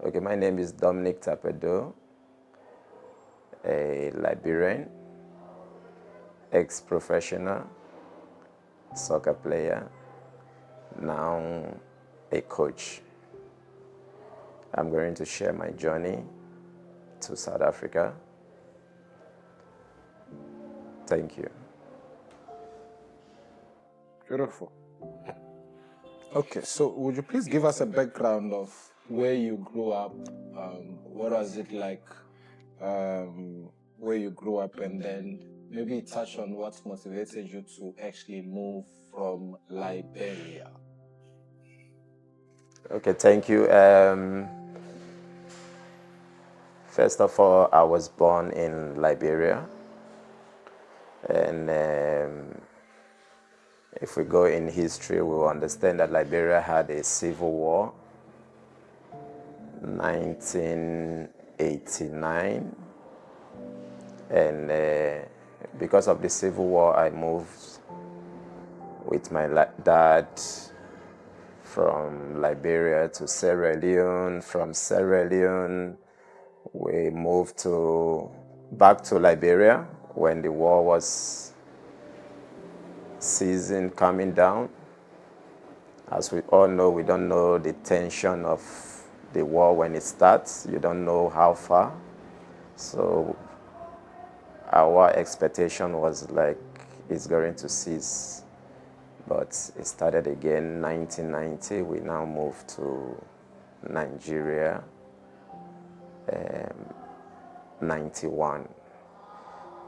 Okay, my name is Dominic Tarpei Doe, a Liberian, ex-professional soccer player, now a coach. I'm going to share my journey to South Africa. Thank you. Beautiful. Okay, so would you please give us a background of where you grew up? What was it like where you grew up, and then maybe touch on what motivated you to actually move from Liberia? Okay, thank you. First of all, I was born in Liberia, and if we go in history, we will understand that Liberia had a civil war, 1989, and because of the civil war, I moved with my dad from Liberia to Sierra Leone. From Sierra Leone, we moved back to Liberia when the war was ceasing, coming down. As we all know, we don't know the tension of the war when it starts. You don't know how far. So our expectation was like it's going to cease. But it started again 1990. We now moved to Nigeria, 91.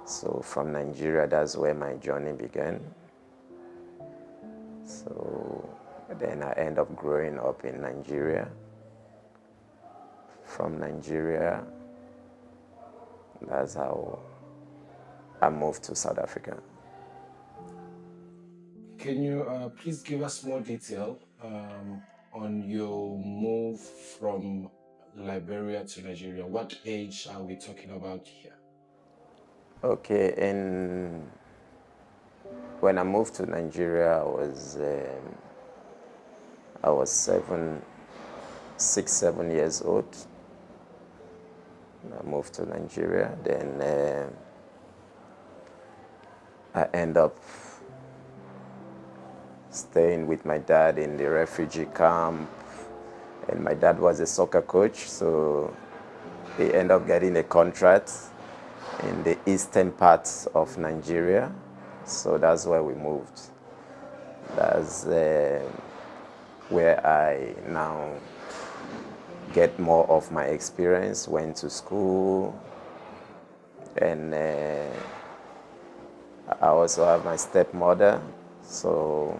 So from Nigeria, that's where my journey began. So then I end up growing up in Nigeria. From Nigeria, that's how I moved to South Africa. Can you please give us more detail on your move from Liberia to Nigeria? What age are we talking about here? Okay, when I moved to Nigeria, I was 7 years old. I moved to Nigeria. Then I end up staying with my dad in the refugee camp. And my dad was a soccer coach, so he ended up getting a contract in the eastern parts of Nigeria. So that's where we moved. That's where I now get more of my experience, went to school, and I also have my stepmother, so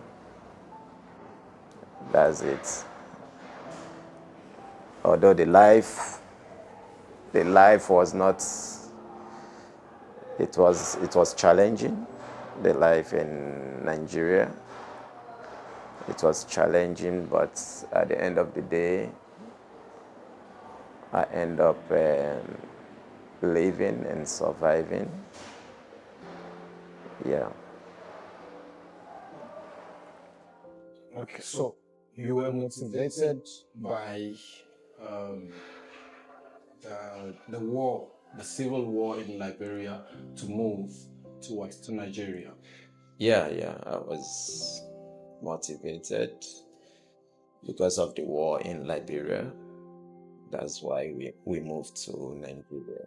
that's it. Although the life was not, it was challenging, the life in Nigeria. It was challenging, but at the end of the day, I end up living and surviving. Yeah. Okay, so you were motivated by the war, the civil war in Liberia, to move to Nigeria. Yeah, I was motivated because of the war in Liberia. That's why we moved to Nigeria.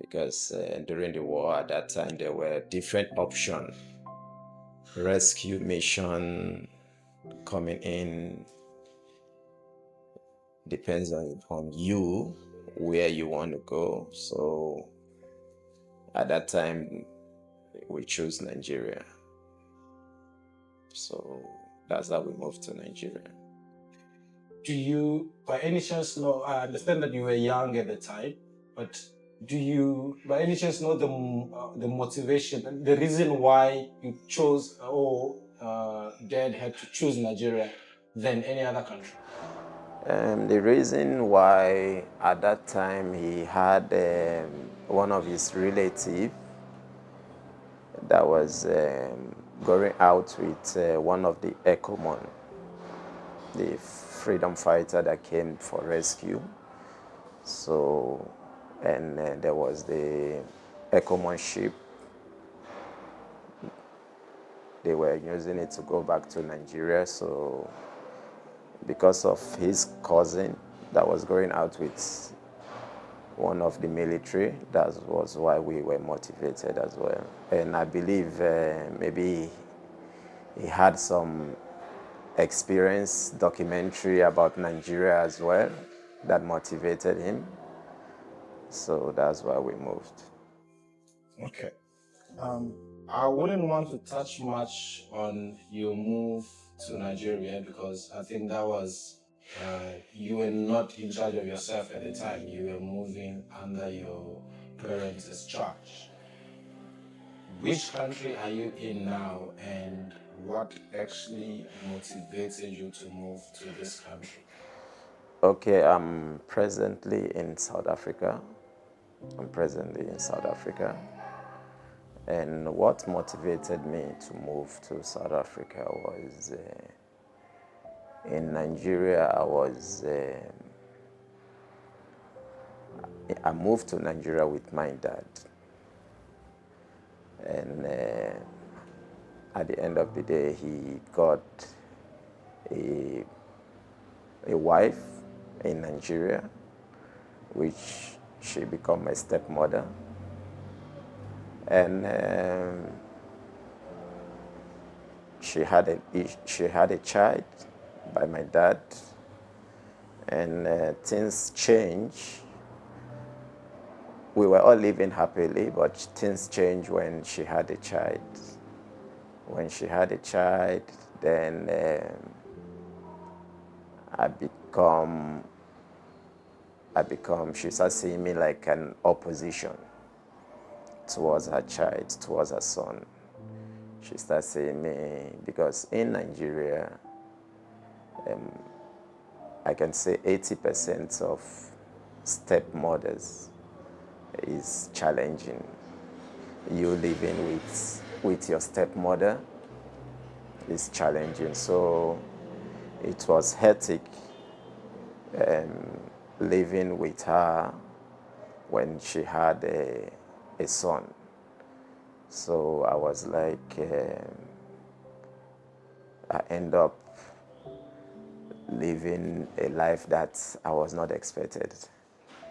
Because during the war at that time, there were different options. Rescue mission coming in depends on you, where you want to go. So at that time, we chose Nigeria. So that's how we moved to Nigeria. Do you, by any chance, know? I understand that you were young at the time, but do you, by any chance, know the motivation, the reason why you chose, or Dad had to choose Nigeria than any other country? The reason why at that time he had one of his relatives that was going out with one of the ECOMON, the freedom fighter that came for rescue. So, and there was the Ecomon ship. They were using it to go back to Nigeria. So, because of his cousin that was going out with one of the military, that was why we were motivated as well. And I believe maybe he had some experience documentary about Nigeria as well that motivated him. So that's why we moved. Okay. I wouldn't want to touch much on your move to Nigeria because I think that was you were not in charge of yourself at the time. You were moving under your parents' charge. Which country are you in now, and what actually motivated you to move to this country? Okay, I'm presently in South Africa. I'm presently in South Africa. And what motivated me to move to South Africa was in Nigeria, I moved to Nigeria with my dad. And at the end of the day, he got a, a wife in Nigeria, which she became my stepmother. And she had a child by my dad, and things changed. We were all living happily, but things changed when she had a child. When she had a child, then she started seeing me like an opposition towards her child, towards her son. She started seeing me, because in Nigeria, I can say 80% of stepmothers is challenging. You living with your stepmother is challenging. So it was hectic living with her when she had a son. So I was like, I end up living a life that I was not expected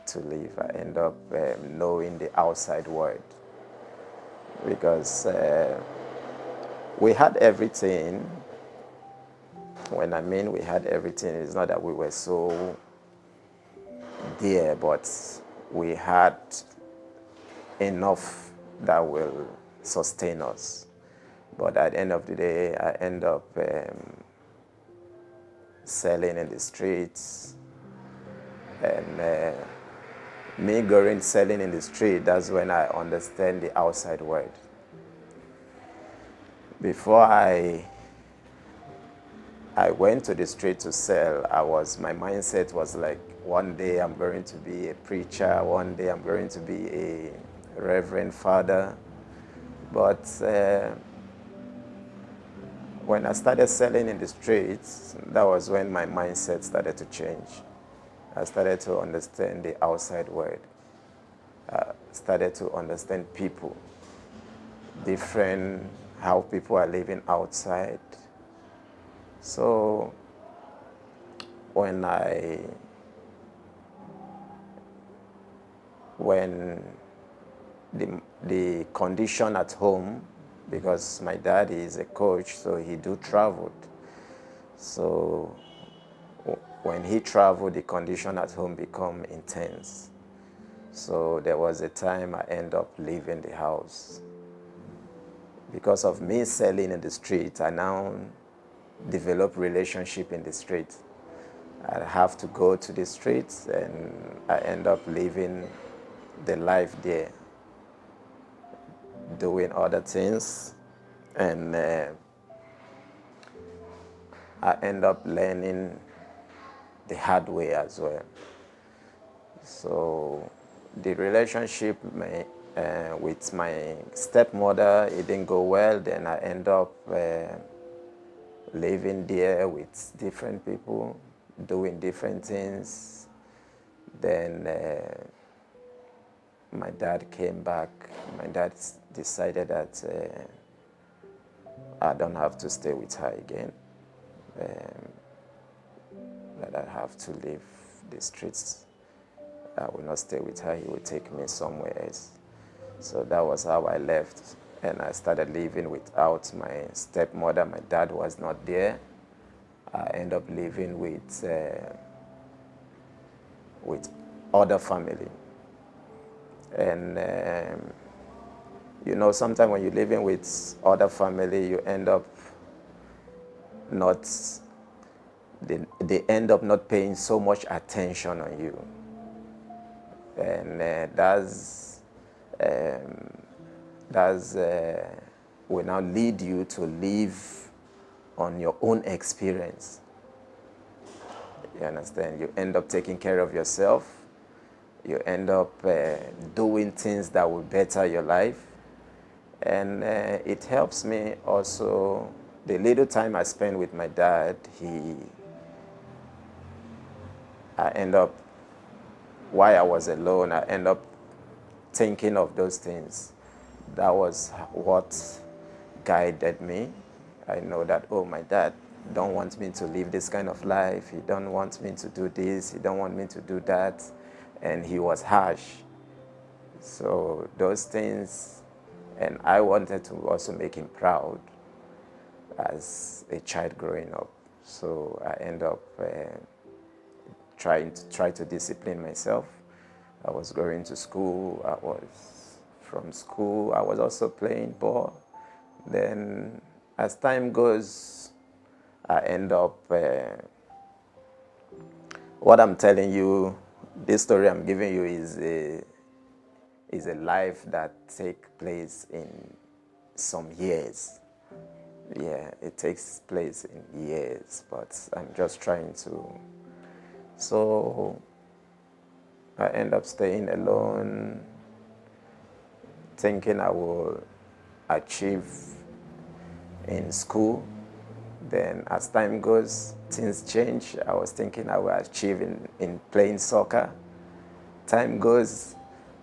to live. I end up knowing the outside world, because we had everything. When I mean we had everything, it's not that we were so dear, but we had enough that will sustain us. But at the end of the day, I end up selling in the streets. And me going selling in the street, that's when I understand the outside world. Before I went to the street to sell, my mindset was like, one day I'm going to be a preacher, one day I'm going to be a reverend father. But when I started selling in the streets, that was when my mindset started to change. I started to understand the outside world. I started to understand people, different, how people are living outside. So when the condition at home, because my dad is a coach, so he traveled. So when he traveled, the condition at home become intense. So there was a time I end up leaving the house. Because of me selling in the street, I now develop relationship in the street. I have to go to the streets, and I end up living the life there, doing other things. And I end up learning the hard way as well. So the relationship with my stepmother, it didn't go well. Then I end up living there with different people. doing different things. Then my dad came back. My dad decided that I don't have to stay with her again, that I have to leave the streets. I will not stay with her. He will take me somewhere else. So that was how I left. And I started living without my stepmother. My dad was not there. I ended up living with other family. And sometimes when you're living with other family, you end up not, they end up not paying so much attention on you. And will now lead you to live on your own experience. You understand? You end up taking care of yourself. You end up doing things that will better your life. And it helps me also. The little time I spend with my dad, I end up, while I was alone, I end up thinking of those things. That was what guided me. I know that, my dad don't want me to live this kind of life. He don't want me to do this. He don't want me to do that. And he was harsh. So those things, and I wanted to also make him proud as a child growing up. So I end up try to discipline myself. I was going to school. From school, I was also playing ball. Then as time goes, I end up, what I'm telling you, this story I'm giving you is a life that takes place in some years. Yeah, it takes place in years, but I'm just trying to. So I end up staying alone, thinking I will achieve in school. Then as time goes, things change. I was thinking I will achieve in playing soccer. Time goes,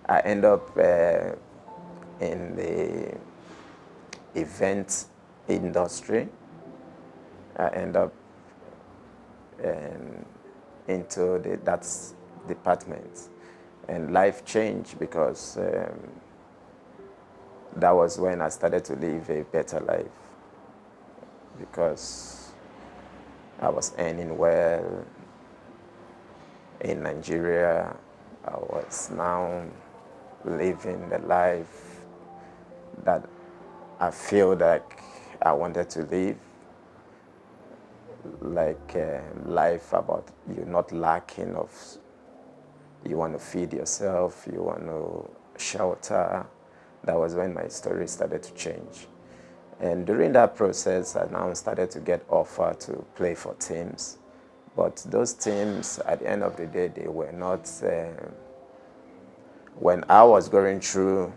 I end up in the event industry. I end up into that department. And life changed because that was when I started to live a better life. Because I was earning well in Nigeria. I was now living the life that I feel like I wanted to live. Like life about you not lacking of, you want to feed yourself, you want to shelter. That was when my story started to change. And during that process, I now started to get offered to play for teams. But those teams, at the end of the day, they were not, when I was going through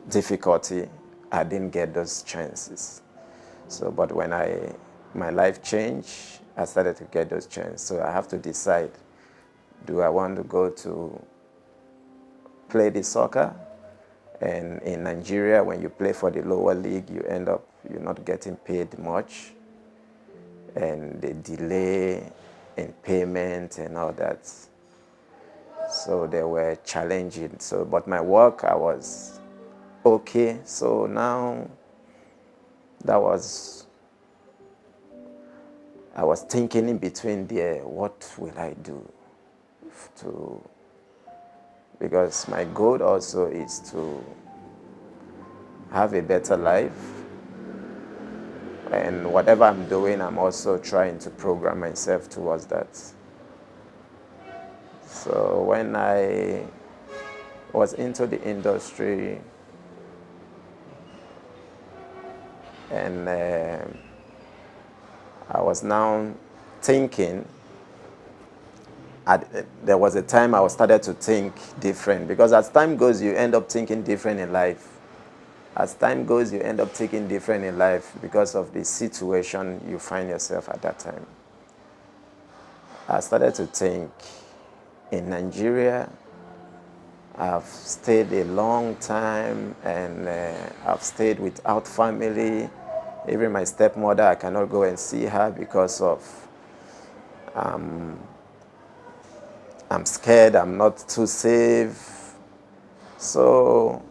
difficulty, I didn't get those chances. So, but when my life changed, I started to get those chances. So I have to decide, do I want to go to play the soccer? And in Nigeria, when you play for the lower league, you're not getting paid much. And the delay in payment and all that. So they were challenging. So, but my work, I was okay. So now I was thinking in between there, what will I do because my goal also is to have a better life. And whatever I'm doing, I'm also trying to program myself towards that. So when I was into the industry, and I was now thinking, there was a time I started to think different, because as time goes, you end up thinking different in life. As time goes, you end up thinking different in life because of the situation you find yourself at that time. I started to think, in Nigeria, I've stayed a long time, and I've stayed without family. Even my stepmother, I cannot go and see her because of I'm scared, I'm not too safe. So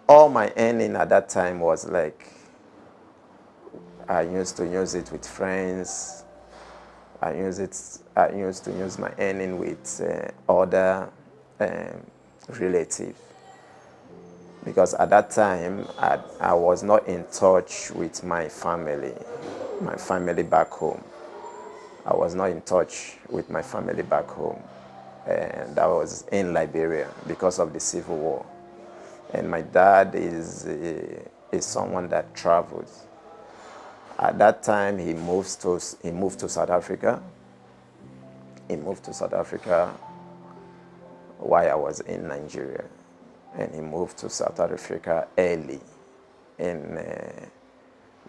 all my earning at that time was like, I used to use it with friends. I used to use my earning with other um, relatives, because at that time I was not in touch with my family back home. I was not in touch with my family back home, and I was in Liberia because of the civil war. And my dad is someone that travels. At that time, he moved to South Africa. He moved to South Africa while I was in Nigeria, and he moved to South Africa early in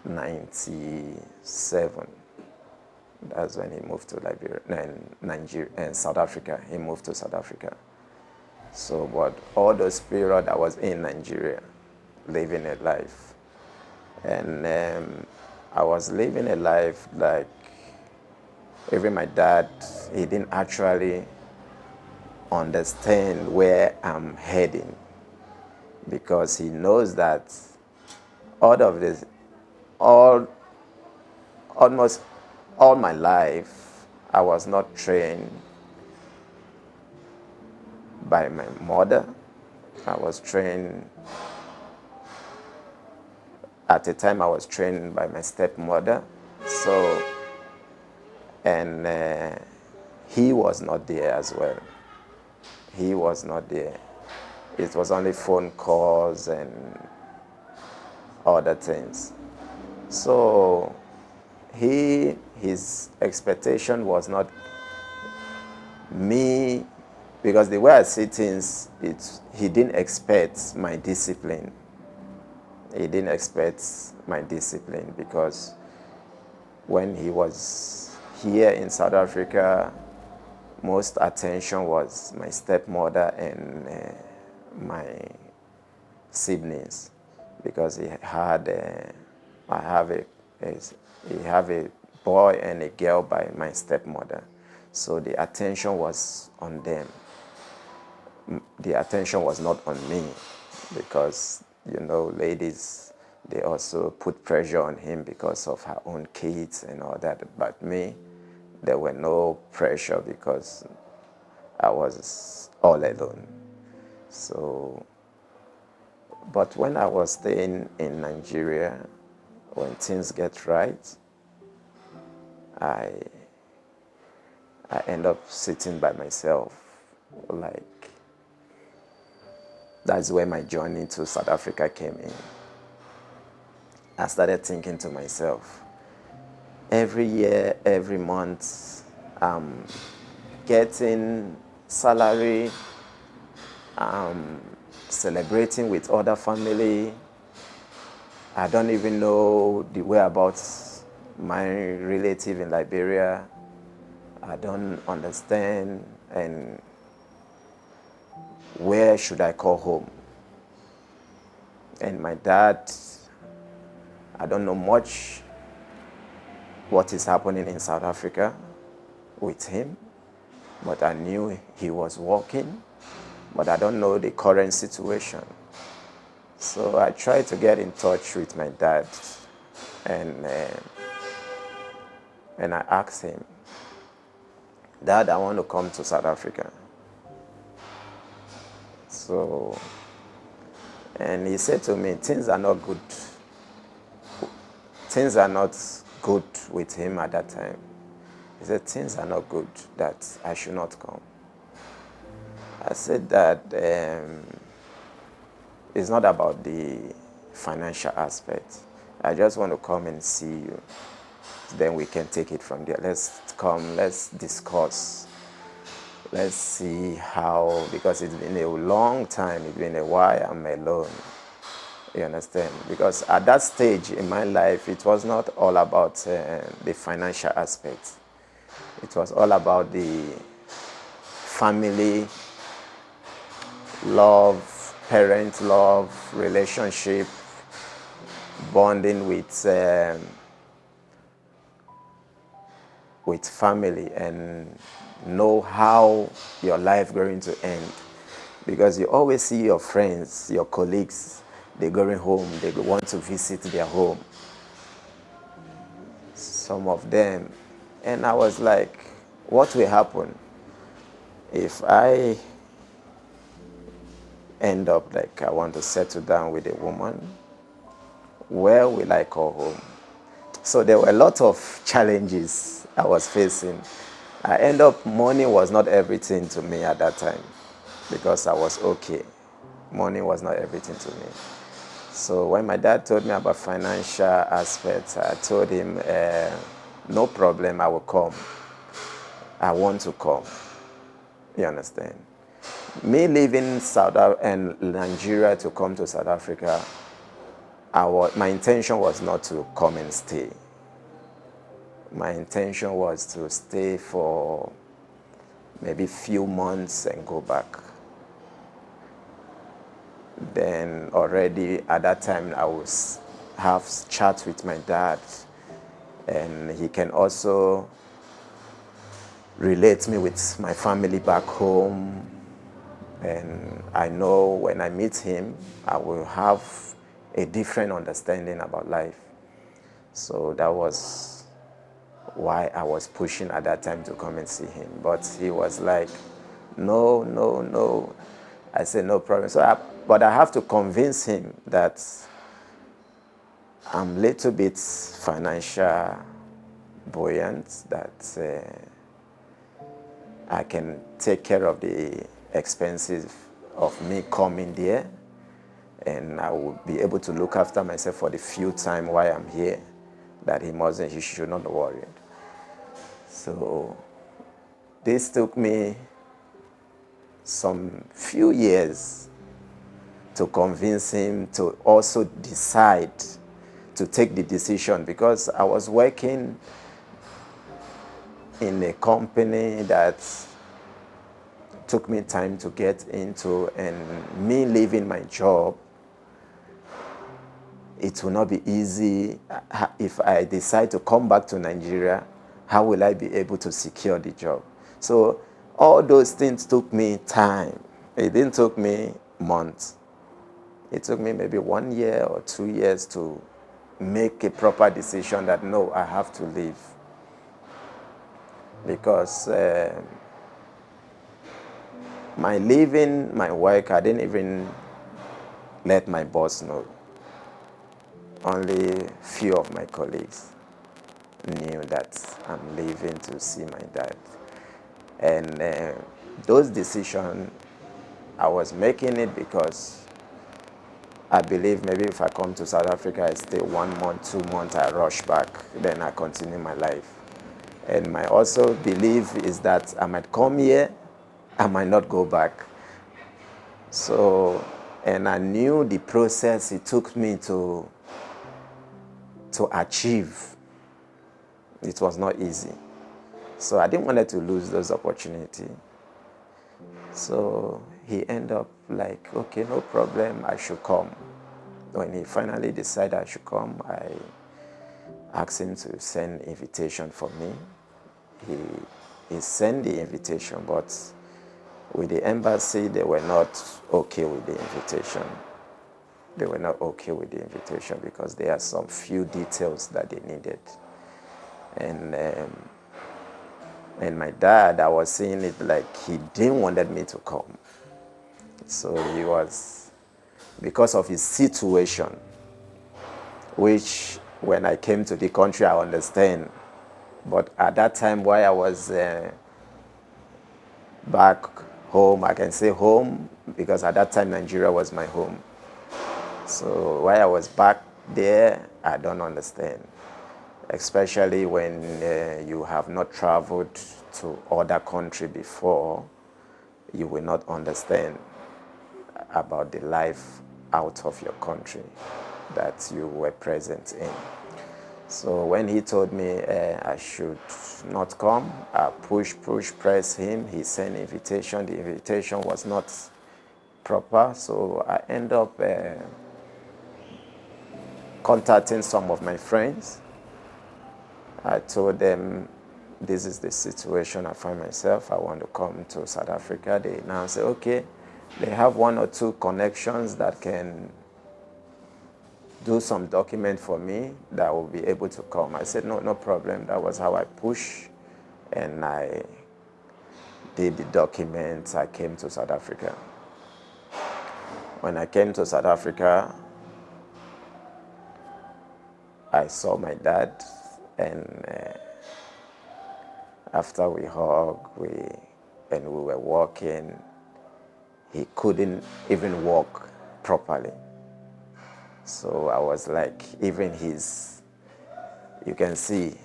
97. That's when he moved to Liberia and Nigeria and South Africa. He moved to South Africa. So, but all those period I was in Nigeria, living a life, and I was living a life like, even my dad, he didn't actually understand where I'm heading, because he knows that all of this, all almost all my life, I was not trained by my mother. I was trained, at the time I was trained by my stepmother. So, and he was not there as well. He was not there. It was only phone calls and other things. So his expectation was not me, because the way I see things, he didn't expect my discipline. He didn't expect my discipline, because when he was here in South Africa, most attention was my stepmother and my siblings, because he have a boy and a girl by my stepmother. So the attention was on them. The attention was not on me, because, ladies, they also put pressure on him because of her own kids and all that. But me, there were no pressure, because I was all alone. So, but when I was staying in Nigeria, when things get right, I end up sitting by myself. Like, that's where my journey to South Africa came in. I started thinking to myself, every year, every month, I'm getting salary, celebrating with other family. I don't even know the whereabouts my relative in Liberia. I don't understand, and where should I call home? And my dad, I don't know much what is happening in South Africa with him, but I knew he was working, but I don't know the current situation. So I tried to get in touch with my dad, and I asked him, Dad, I want to come to South Africa. So, and he said to me, things are not good. Things are not good with him at that time. He said, things are not good, that I should not come. I said that it's not about the financial aspect. I just want to come and see you. Then we can take it from there. Let's discuss. Let's see how, because it's been a long time, it's been a while I'm alone. You understand? Because at that stage in my life, it was not all about the financial aspect. It was all about the family love, parent love, relationship, bonding with family, and know how your life going to end. Because you always see your friends, your colleagues, they're going home, they want to visit their home. Some of them. And I was like, what will happen if I end up like I want to settle down with a woman? Where will I call home? So there were a lot of challenges I was facing. I end up, money was not everything to me at that time because I was okay. Money was not everything to me. So when my dad told me about financial aspects, I told him, no problem, I will come. I want to come. You understand? Me leaving Nigeria to come to South Africa, my intention was not to come and stay. My intention was to stay for maybe few months and go back. Then already at that time I was have chat with my dad, and he can also relate me with my family back home. And I know when I meet him, I will have a different understanding about life. So that was why I was pushing at that time to come and see him. But he was like, no, no, no. I said, no problem. But I have to convince him that I'm a little bit financial buoyant, that I can take care of the expenses of me coming there, and I will be able to look after myself for the few time while I'm here, that he should not worry. So this took me some few years to convince him to also decide to take the decision, because I was working in a company that took me time to get into, and me leaving my job, it will not be easy. If I decide to come back to Nigeria, how will I be able to secure the job? So all those things took me time. It didn't take me months. It took me maybe 1 year or 2 years to make a proper decision that no, I have to leave. Because my leaving my work, I didn't even let my boss know. Only few of my colleagues knew that I'm leaving to see my dad. And those decisions, I was making it because I believe maybe if I come to South Africa, I stay 1 month, 2 months, I rush back, then I continue my life. And my also belief is that I might come here, I might not go back. So, and I knew the process it took me to achieve. It was not easy. So I didn't want to lose those opportunities. So he ended up like, okay, no problem, I should come. When he finally decided I should come, I asked him to send invitation for me. He sent the invitation, but with the embassy, they were not okay with the invitation. They were not okay with the invitation because there are some few details that they needed. And my dad, I was seeing it like he didn't wanted me to come. So he was, because of his situation, which when I came to the country, I understand. But at that time, while I was back home, I can say home, because at that time, Nigeria was my home. So while I was back there, I don't understand. Especially when you have not traveled to other country before, you will not understand about the life out of your country that you were present in. So when he told me I should not come, I press him. He sent invitation. The invitation was not proper, so I end up contacting some of my friends. I told them, this is the situation I find myself. I want to come to South Africa. They now say, okay, they have one or two connections that can do some document for me that will be able to come. I said, no problem. That was how I pushed, and I did the documents. I came to South Africa. When I came to South Africa, I saw my dad, and after we hugged, and we were walking, he couldn't even walk properly. So I was like, even you can see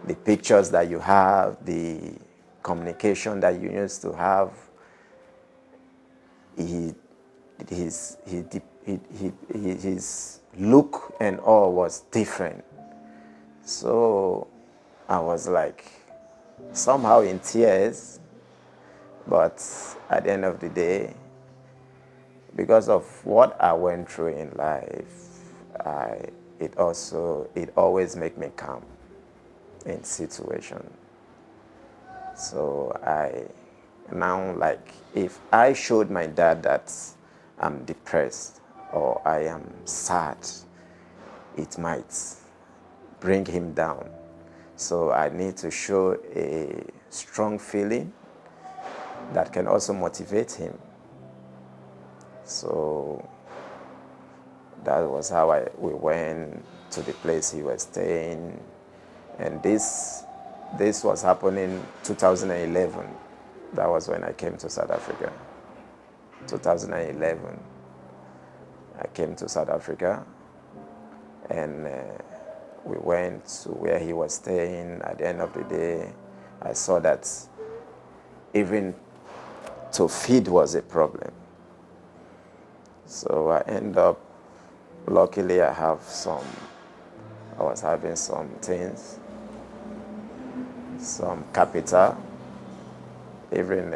the pictures that you have, the communication that you used to have, his look and all was different. So I was like somehow in tears, but at the end of the day, because of what I went through in life, it always make me calm in situation. So I now, like, if I showed my dad that I'm depressed or I am sad, it might bring him down. So I need to show a strong feeling that can also motivate him. So that was how we went to the place he was staying, and this was happening 2011. That was when I came to South Africa. 2011, I came to South Africa, and we went to where he was staying. At the end of the day, I saw that even to feed was a problem. So I end up, luckily I was having some things, some capital. Even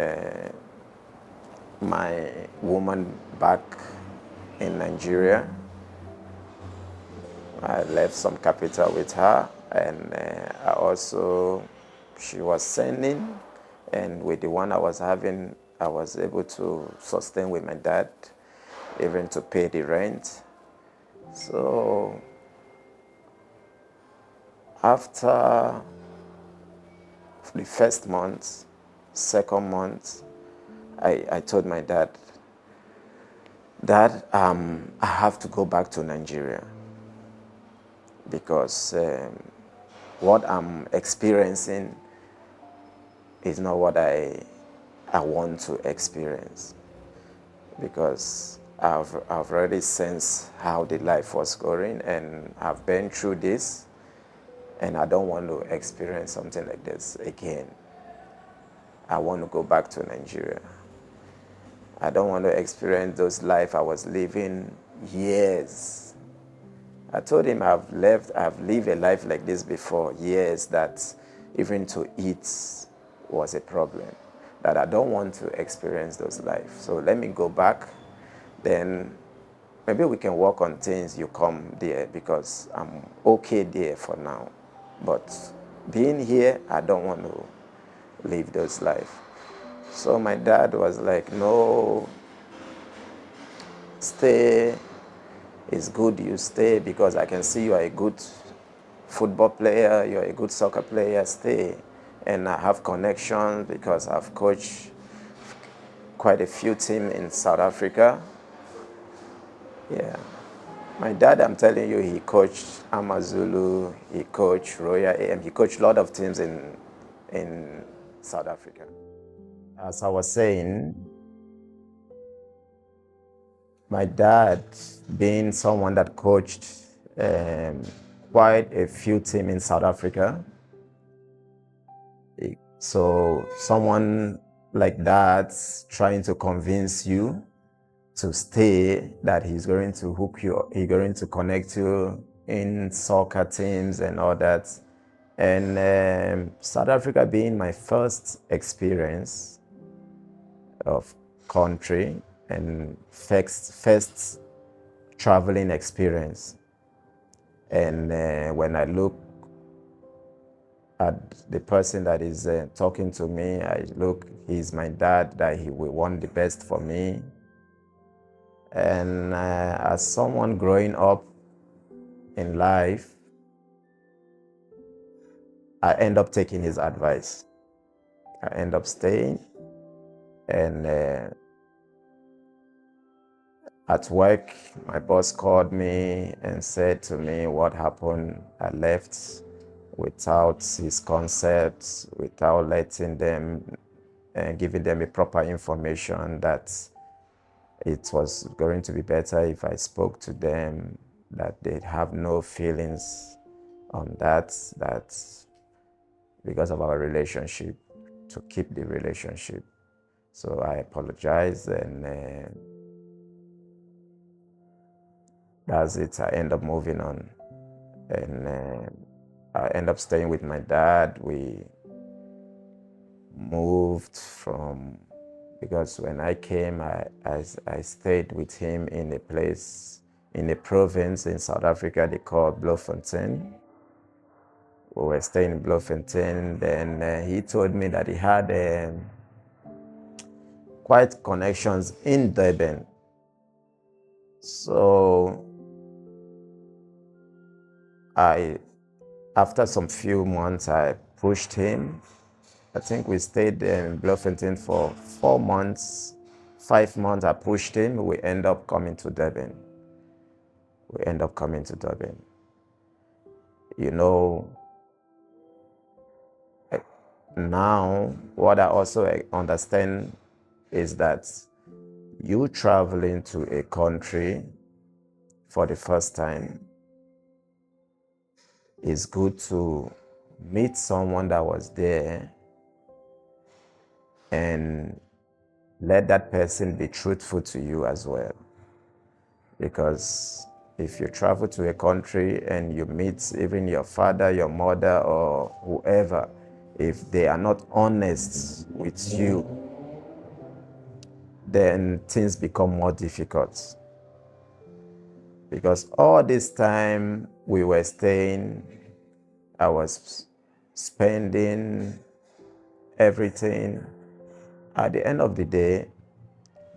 my woman back in Nigeria, I left some capital with her, and she was sending, and with the one I was having, I was able to sustain with my dad, even to pay the rent. So after the first month, second month, I told my dad, Dad, I have to go back to Nigeria because what I'm experiencing is not what I want to experience, because I've already sensed how the life was going, and I've been through this, and I don't want to experience something like this again. I want to go back to Nigeria. I don't want to experience those life I was living years. I told him I've lived a life like this before, years, that even to eat was a problem, that I don't want to experience those life. So let me go back, then maybe we can work on things, you come there, because I'm okay there for now. But being here, I don't want to live those life. So my dad was like, no, stay. It's good you stay, because I can see you are a good football player, you're a good soccer player, stay. And I have connections because I've coached quite a few teams in South Africa. Yeah. My dad, I'm telling you, he coached Amazulu, he coached Royal AM, he coached a lot of teams in South Africa. As I was saying, my dad, being someone that coached quite a few teams in South Africa, so someone like that trying to convince you to stay, that he's going to hook you, he's going to connect you in soccer teams and all that. And South Africa being my first experience of country and first traveling experience. And when I look at the person that is talking to me, I look, he's my dad, that he will want the best for me. And as someone growing up in life, I end up taking his advice. I end up staying, and at work, my boss called me and said to me what happened. I left without his consent, without letting them and giving them a proper information that it was going to be better if I spoke to them, that they have no feelings on that because of our relationship, to keep the relationship. So I apologized, and that's it. I end up moving on, and I end up staying with my dad. We moved from, because when I came, I stayed with him in a place, in a province in South Africa they call Bloemfontein. We were staying in Bloemfontein. Then he told me that he had quite connections in Durban. So after some few months, I pushed him. I think we stayed in Bloemfontein for 4 months, 5 months. I pushed him. We end up coming to Durban. You know, now what I also understand is that you traveling to a country for the first time, it's good to meet someone that was there and let that person be truthful to you as well. Because if you travel to a country and you meet even your father, your mother, or whoever, if they are not honest with you, then things become more difficult. Because all this time we were staying, I was spending everything. At the end of the day,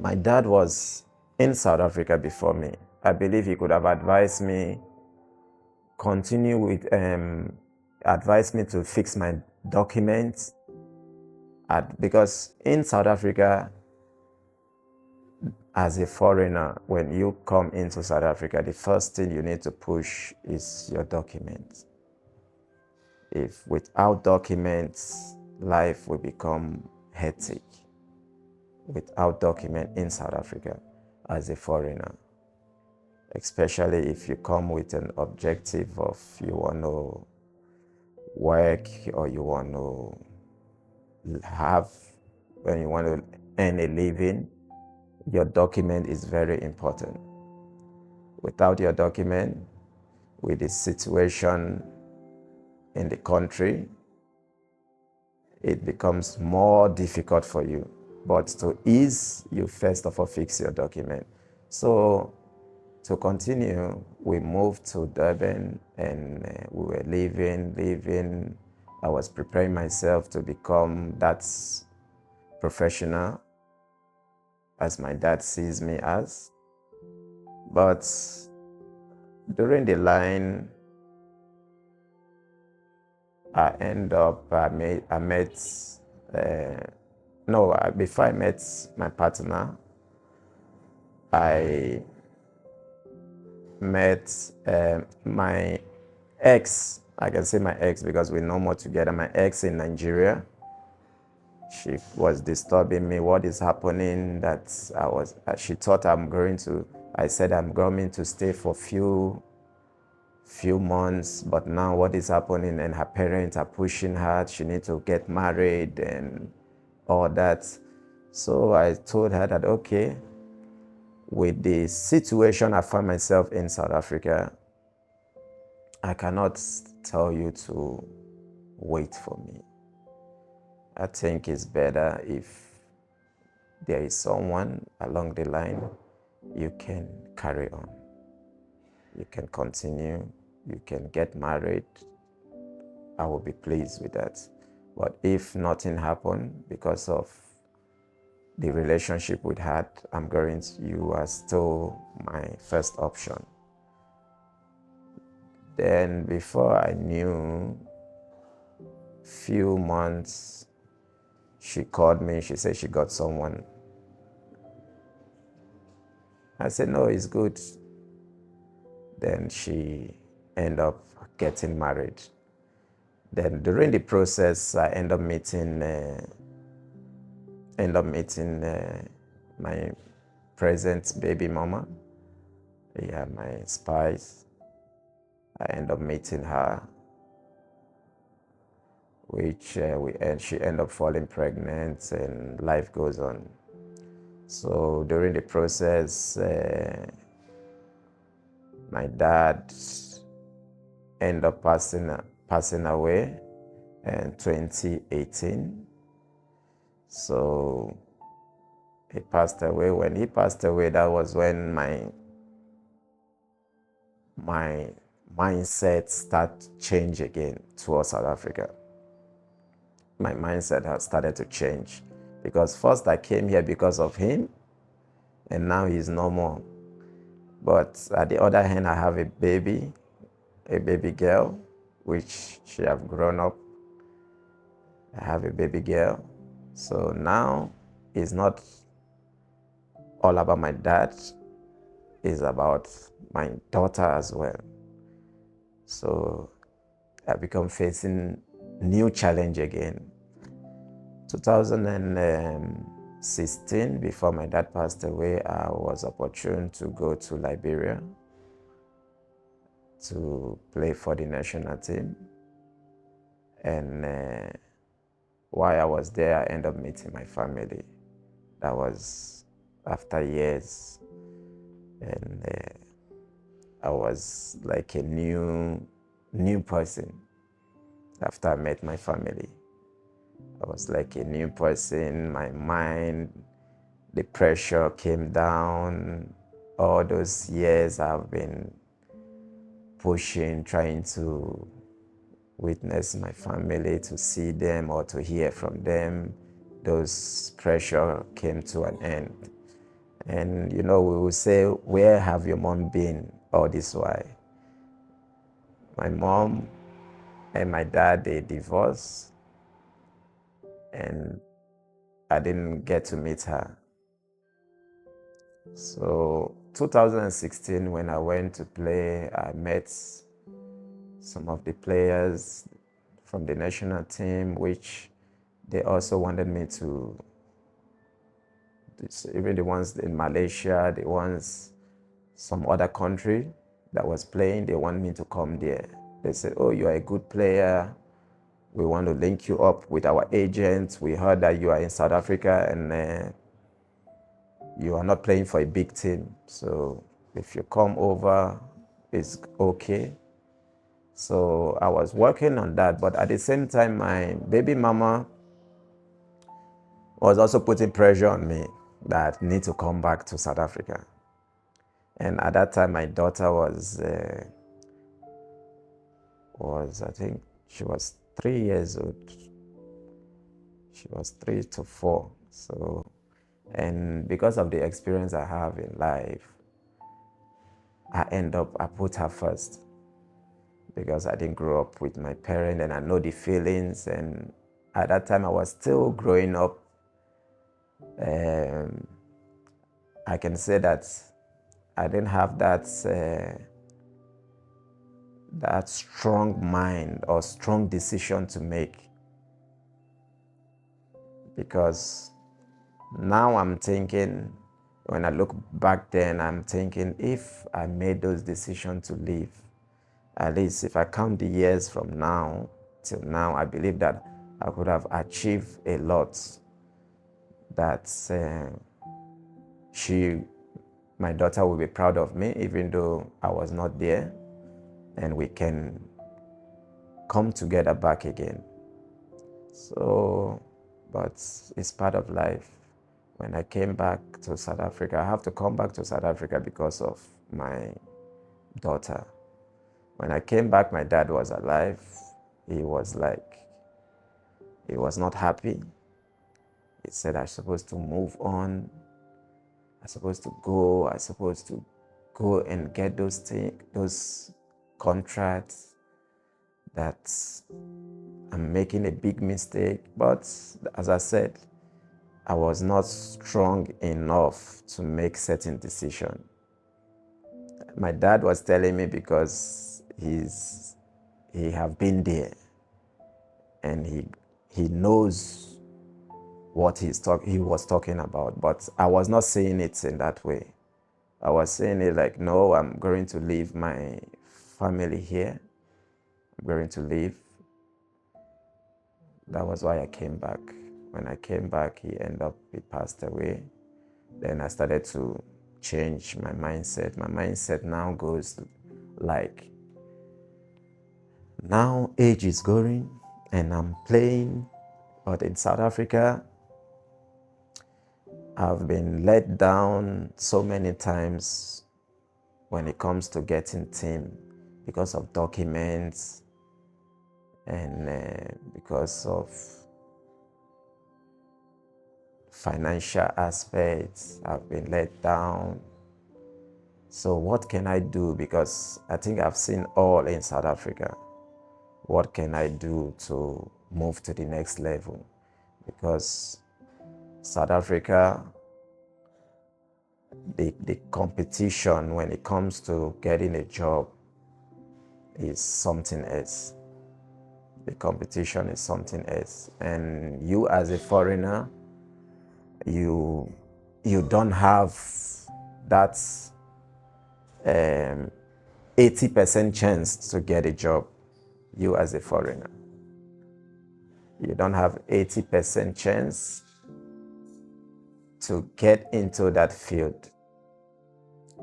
my dad was in South Africa before me. I believe he could have advised me, advised me to fix my documents. Because in South Africa, as a foreigner, when you come into South Africa, the first thing you need to push is your documents. If without documents, life will become hectic. Without document in South Africa as a foreigner, especially if you come with an objective of you want to work, or you want to have, when you want to earn a living, your document is very important. Without your document, with the situation in the country, it becomes more difficult for you. But to ease, you first of all fix your document. So to continue, we moved to Durban, and we were living. I was preparing myself to become that professional as my dad sees me as. But during the line, before I met my partner, I met my ex. I can say my ex because we're no more together. My ex in Nigeria. She was disturbing me. What is happening? She thought I said I'm going to stay for few months, but now what is happening? And her parents are pushing her. She needs to get married and all that. So I told her that, okay, with the situation I find myself in South Africa, I cannot tell you to wait for me. I think it's better if there is someone along the line, you can carry on. You can continue, you can get married. I will be pleased with that. But if nothing happened because of the relationship we had, you are still my first option. Then before I knew, few months, she called me, she said she got someone. I said, no, it's good. Then she ended up getting married. Then during the process, I ended up meeting my present baby mama. Yeah, my spouse. I ended up meeting her, which she ended up falling pregnant, and life goes on. So during the process, my dad ended up passing away in 2018. So he passed away. When he passed away, that was when my mindset started to change again towards South Africa. My mindset has started to change because first I came here because of him, and now he's no more. But at the other hand, I have a baby girl, which she have grown up. I have a baby girl. So now it's not all about my dad, it's about my daughter as well. So I become facing new challenge again. 2016, before my dad passed away, I was opportune to go to Liberia to play for the national team. And while I was there, I ended up meeting my family. That was after years. And I was like a new person after I met my family. I was like a new person. My mind, the pressure came down. All those years I've been pushing, trying to witness my family, to see them or to hear from them. Those pressure came to an end. And we will say, where have your mom been all this while? My mom and my dad, they divorced, and I didn't get to meet her. So 2016, when I went to play, I met some of the players from the national team, which they also wanted me to, even the ones in Malaysia, the ones some other country that was playing, they want me to come there. They said, oh, you are a good player. We want to link you up with our agents. We heard that you are in South Africa and you are not playing for a big team. So if you come over, it's okay. So I was working on that. But at the same time, my baby mama was also putting pressure on me that I need to come back to South Africa. And at that time, my daughter was I think she was 3 years old. She was 3 to 4. So, and because of the experience I have in life, I put her first because I didn't grow up with my parent and I know the feelings. And at that time, I was still growing up. I can say that I didn't have that strong mind or strong decision to make, because now I'm thinking, when I look back then, I'm thinking if I made those decisions to leave, at least if I count the years from now till now, I believe that I could have achieved a lot that my daughter will be proud of me, even though I was not there. and we can come together back again. So, but it's part of life. When I came back to South Africa, I have to come back to South Africa because of my daughter. When I came back, my dad was alive. He was not happy. He said I'm supposed to move on. I'm supposed to go and get those contracts, that I'm making a big mistake. But as I said, I was not strong enough to make certain decisions. My dad was telling me because he have been there, and he knows what he was talking about. But I was not saying it in that way. I was saying it like, no, I'm going to leave my family here. I'm going to leave. That was why I came back. When I came back, he passed away. Then I started to change my mindset. My mindset now goes like, now age is going and I'm playing, but in South Africa, I've been let down so many times when it comes to getting team because of documents and because of financial aspects. I've been let down. So what can I do? Because I think I've seen all in South Africa. What can I do to move to the next level? Because South Africa, the competition when it comes to getting a job is something else. The competition is something else. And you as a foreigner, you don't have that 80% chance to get a job. You as a foreigner, you don't have 80% chance to get into that field.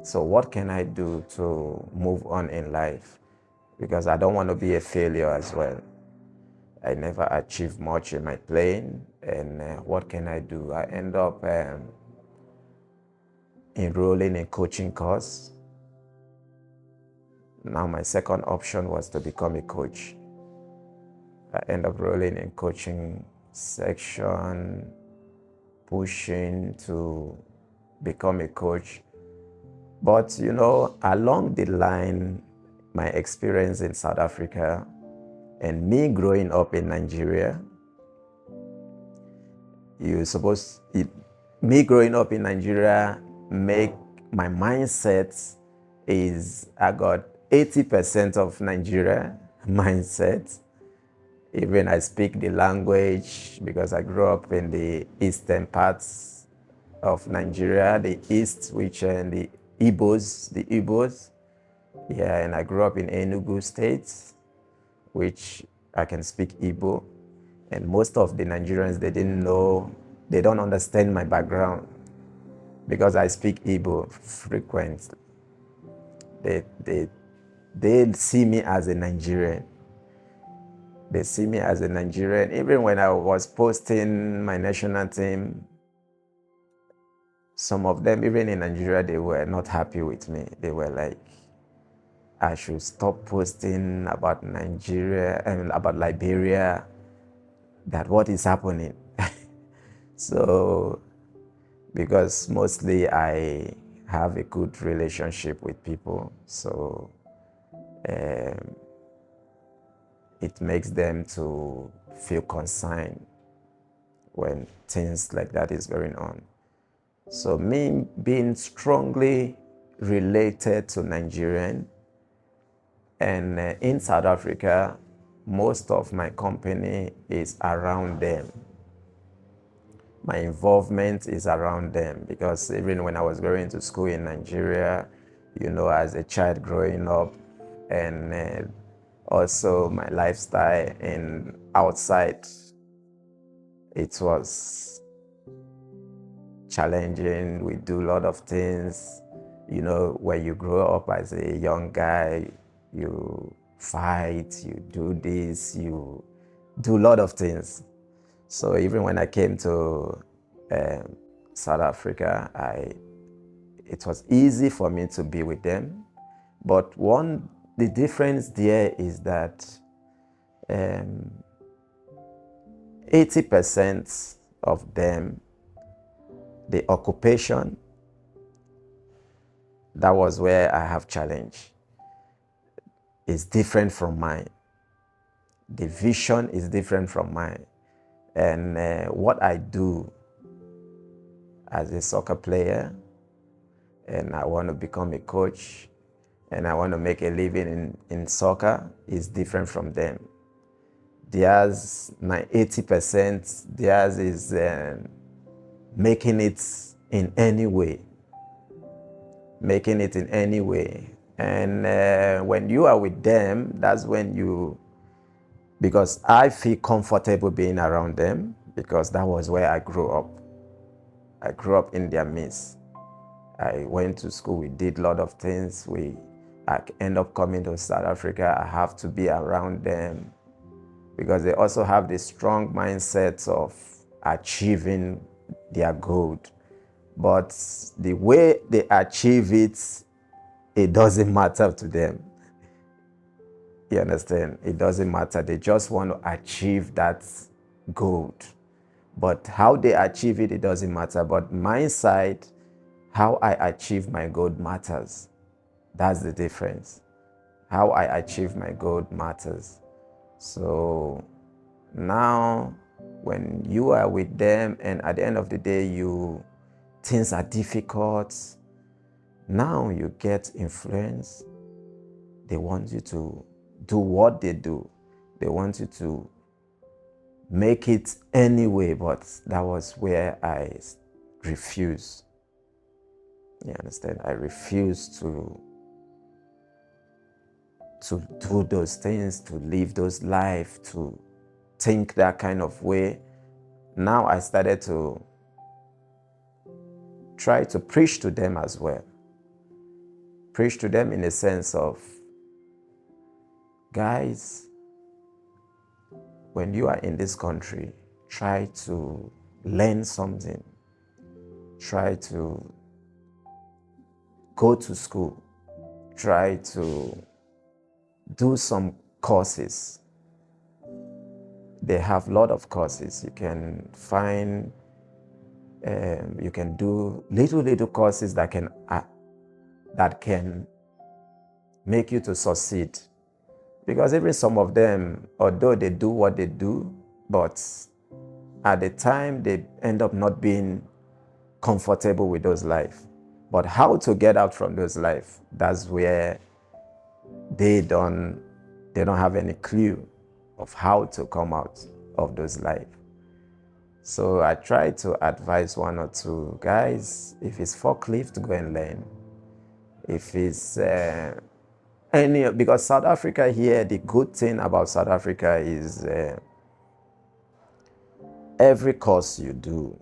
So what can I do to move on in life? Because I don't want to be a failure as well. I never achieved much in my playing, and what can I do? I end up enrolling in coaching course. Now my second option was to become a coach. I end up rolling in coaching section, pushing to become a coach. But along the line, my experience in South Africa and me growing up in Nigeria, me growing up in Nigeria make my mindset is I got 80% of Nigeria mindset. Even I speak the language because I grew up in the eastern parts of Nigeria, the east, which and the Igbos. Yeah, and I grew up in Enugu State, which I can speak Igbo. And most of the Nigerians, they don't understand my background because I speak Igbo frequently. They see me as a Nigerian. They see me as a Nigerian. Even when I was posting my national team, some of them, even in Nigeria, they were not happy with me. They were like, I should stop posting about Nigeria and about Liberia, that what is happening. So, because mostly I have a good relationship with people, so it makes them to feel concerned when things like that is going on. So me being strongly related to Nigerian, and in South Africa, most of my company is around them. My involvement is around them because even when I was going to school in Nigeria, as a child growing up, and also my lifestyle and outside, it was challenging. We do a lot of things. When you grow up as a young guy, you fight, you do this, you do a lot of things. So even when I came to South Africa, it was easy for me to be with them. But the difference there is that 80% of them, the occupation, that was where I have challenge, is different from mine. The vision is different from mine. And what I do as a soccer player, and I want to become a coach, and I want to make a living in soccer, is different from them. Theirs, 80%, theirs is making it in any way. Making it in any way. And when you are with them, that's when because I feel comfortable being around them, because that was where I grew up. I grew up in their midst. I went to school, we did a lot of things. I end up coming to South Africa, I have to be around them, because they also have this strong mindset of achieving their goal. But the way they achieve it, it doesn't matter to them. You understand? It doesn't matter. They just want to achieve that goal. But how they achieve it, it doesn't matter. But my side, how I achieve my goal matters. That's the difference. How I achieve my goal matters. So now, when you are with them and at the end of the day, things are difficult, now you get influence. They want you to do what they do. They want you to make it anyway, but that was where I refused. You understand? I refused to do those things, to live those life, to think that kind of way. Now I started to try to preach to them as well. Preach to them in the sense of, guys, when you are in this country, try to learn something. Try to go to school. Try to do some courses. They have a lot of courses. You can find, you can do little courses that can make you to succeed. Because even some of them, although they do what they do, but at the time they end up not being comfortable with those life. But how to get out from those life, that's where they don't have any clue of how to come out of those life. So I try to advise one or two guys, if it's forklift, go and learn. If it's because South Africa here, the good thing about South Africa is every course you do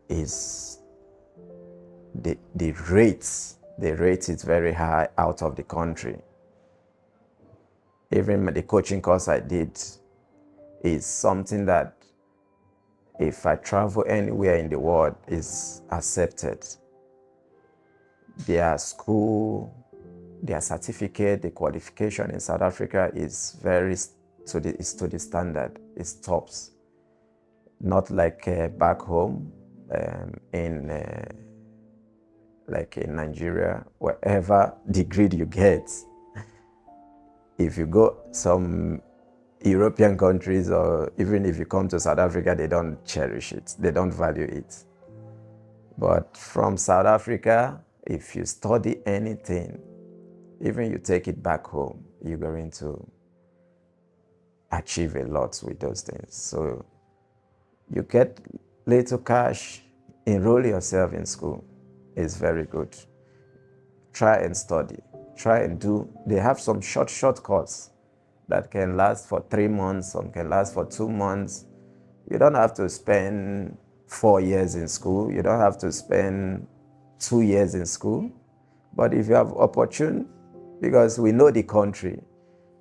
is the rate is very high out of the country. Even the coaching course I did is something that if I travel anywhere in the world is accepted. Their school, their certificate, the qualification in South Africa is to the standard. It's tops. Not like back home in Nigeria, wherever degree you get, if you go some European countries, or even if you come to South Africa, they don't cherish it. They don't value it. But from South Africa, if you study anything, even you take it back home, you're going to achieve a lot with those things. So you get little cash, enroll yourself in school. It's very good. Try and study. Try and do. They have some short course that can last for 3 months, some can last for 2 months. You don't have to spend 4 years in school. You don't have to spend 2 years in school. But if you have opportunity, because we know the country.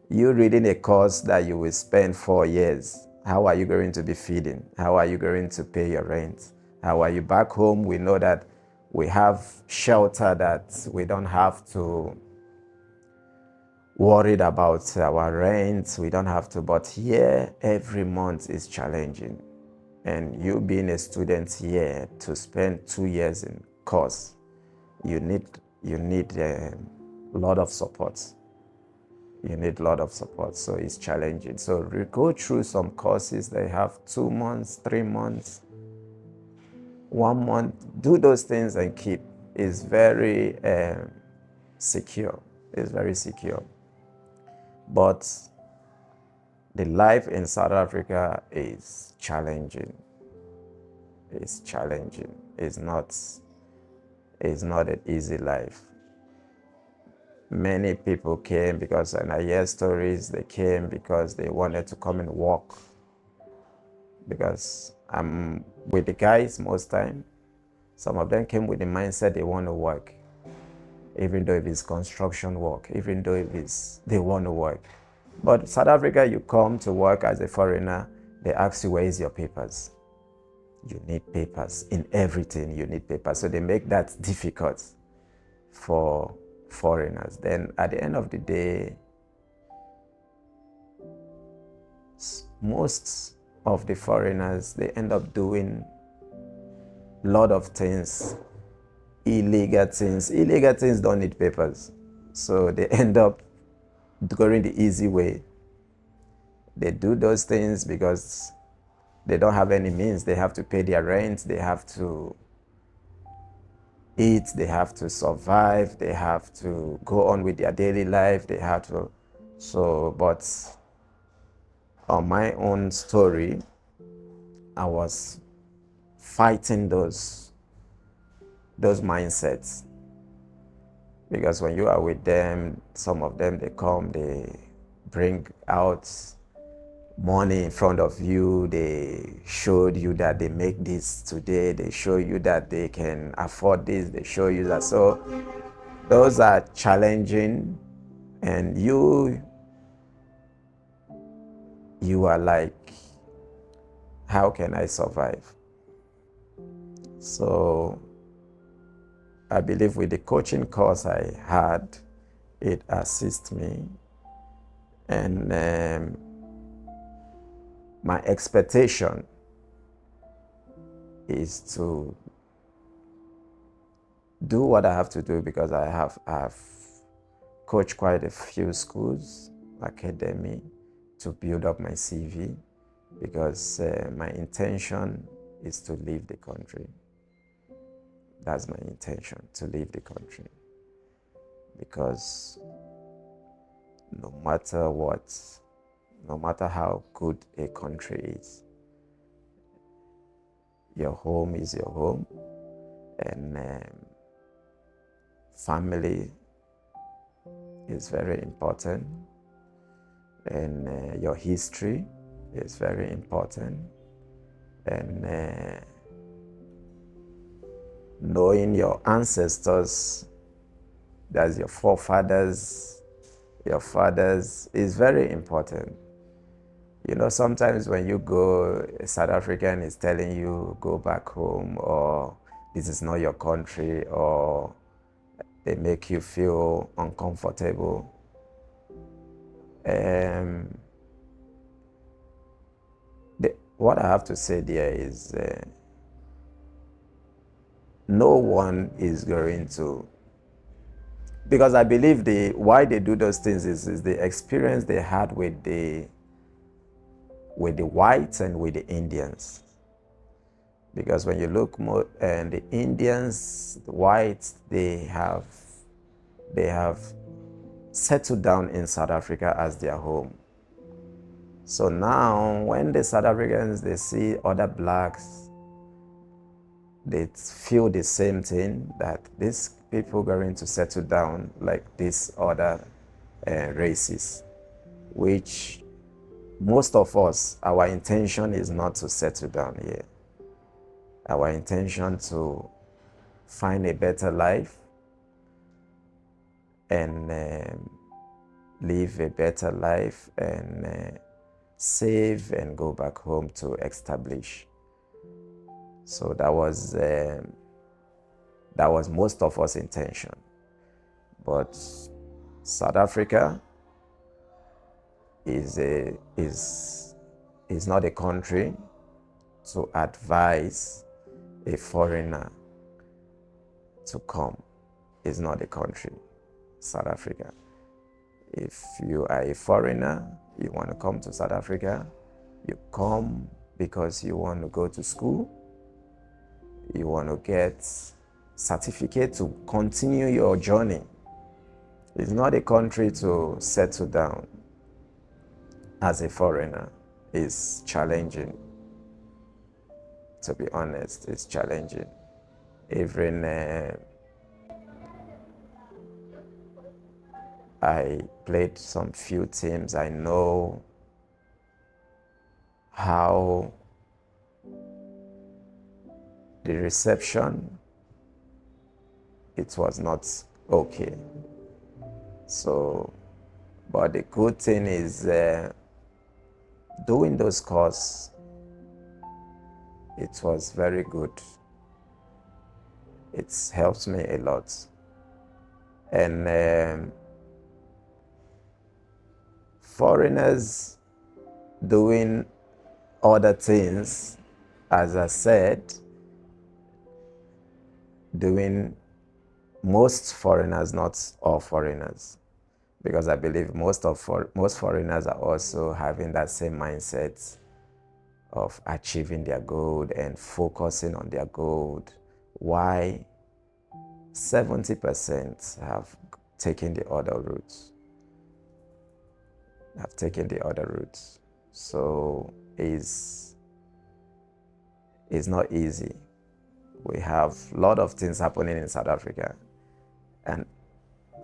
You reading a course that you will spend 4 years, how are you going to be feeding? How are you going to pay your rent? How are you back home? We know that we have shelter, that we don't have to worried about our rent. We don't have to, but here every month is challenging. And you being a student here, to spend 2 years in course, you need a lot of support. You need a lot of support, so it's challenging. So we go through some courses. They have 2 months, 3 months, 1 month. Do those things and keep. It's very secure. It's very secure. But the life in South Africa is challenging. It's challenging. It's not an easy life. Many people came because, and I hear stories, they came because they wanted to come and work. Because I'm with the guys most time. Some of them came with the mindset they want to work, even though if it's construction work, even though if they want to work. But South Africa, you come to work as a foreigner, they ask you, where is your papers? You need papers. In everything, you need papers. So they make that difficult for foreigners. Then at the end of the day, most of the foreigners, they end up doing a lot of things, illegal things. Illegal things don't need papers. So they end up going the easy way. They do those things because they don't have any means. They have to pay their rent. They have to eat. They have to survive. They have to go on with their daily life. They have to. So, but on my own story, I was fighting those mindsets. Because when you are with them, some of them, they come, they bring out money in front of you. They showed you that they make this today. They show you that they can afford this. They show you that. So those are challenging. And you are like, how can I survive? So I believe with the coaching course I had, it assisted me. And my expectation is to do what I have to do, because I have coached quite a few schools, academy, to build up my CV, because my intention is to leave the country. That's my intention, to leave the country. Because no matter what, no matter how good a country is, your home is your home, and family is very important, and your history is very important, and knowing your ancestors, that's your forefathers, your fathers, is very important. You know, sometimes when you go, a South African is telling you, go back home, or this is not your country, or they make you feel uncomfortable. What I have to say there is, no one is going to, because I believe why they do those things is the experience they had with the whites and with the Indians. Because when you look more, and the Indians, the whites, they have settled down in South Africa as their home. So now when the South Africans, they see other blacks, they feel the same thing, that these people are going to settle down like these other races, which most of us, our intention is not to settle down here. Our intention to find a better life, and live a better life and save and go back home to establish. So that was most of us' intention. But South Africa is not a country to advise a foreigner to come. It's not a country, South Africa. If you are a foreigner, you want to come to South Africa, you come because you want to go to school, you want to get certificate to continue your journey. It's not a country to settle down. As a foreigner, it's challenging. To be honest, it's challenging. Even I played some few teams. I know how the reception, it was not okay. So, but the good thing is doing those courses, it was very good. It's helped me a lot. And foreigners doing other things, as I said, doing most foreigners, not all foreigners, because I believe most foreigners are also having that same mindset of achieving their goal and focusing on their goal. Why 70% have taken the other routes. So it's not easy. We have a lot of things happening in South Africa, and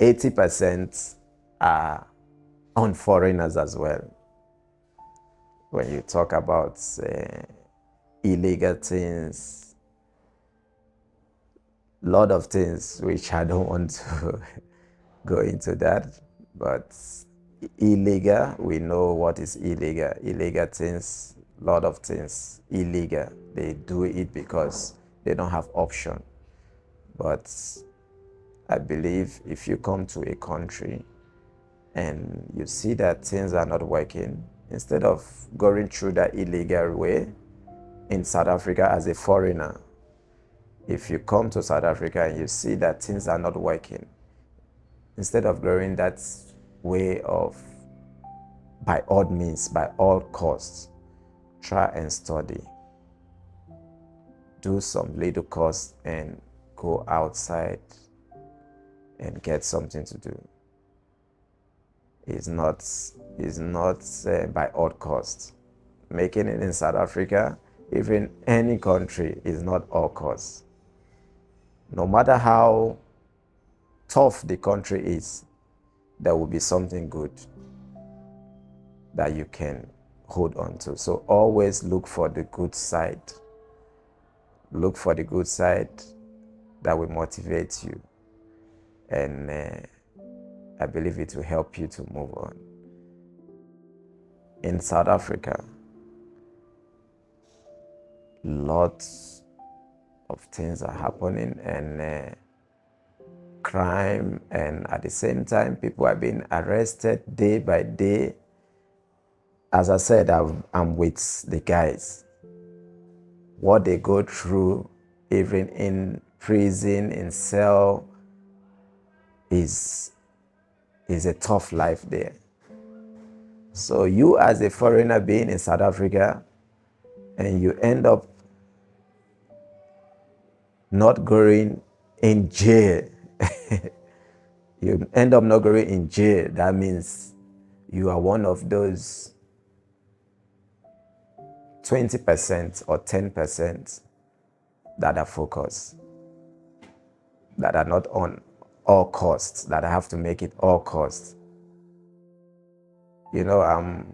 80% are on foreigners as well. When you talk about illegal things, a lot of things which I don't want to go into that, but illegal, we know what is illegal. Illegal things, a lot of things illegal. They do it because they don't have option. But I believe if you come to a country and you see that things are not working, instead of going through that illegal way in South Africa as a foreigner, if you come to South Africa and you see that things are not working, instead of going that way of by all means, by all costs, try and study. Do some little course and go outside and get something to do. It's not by all costs. Making it in South Africa, even any country, is not all costs. No matter how tough the country is, there will be something good that you can hold on to. So always look for the good side. Look for the good side that will motivate you. And I believe it will help you to move on. In South Africa, lots of things are happening, and crime, and at the same time, people are being arrested day by day. As I said, I'm with the guys. What they go through, even in prison, in cell, is a tough life there. So you as a foreigner being in South Africa, and you end up not going in jail. You end up not going in jail. That means you are one of those 20% or 10% that are focused, that are not on all costs, that have to make it all costs. I'm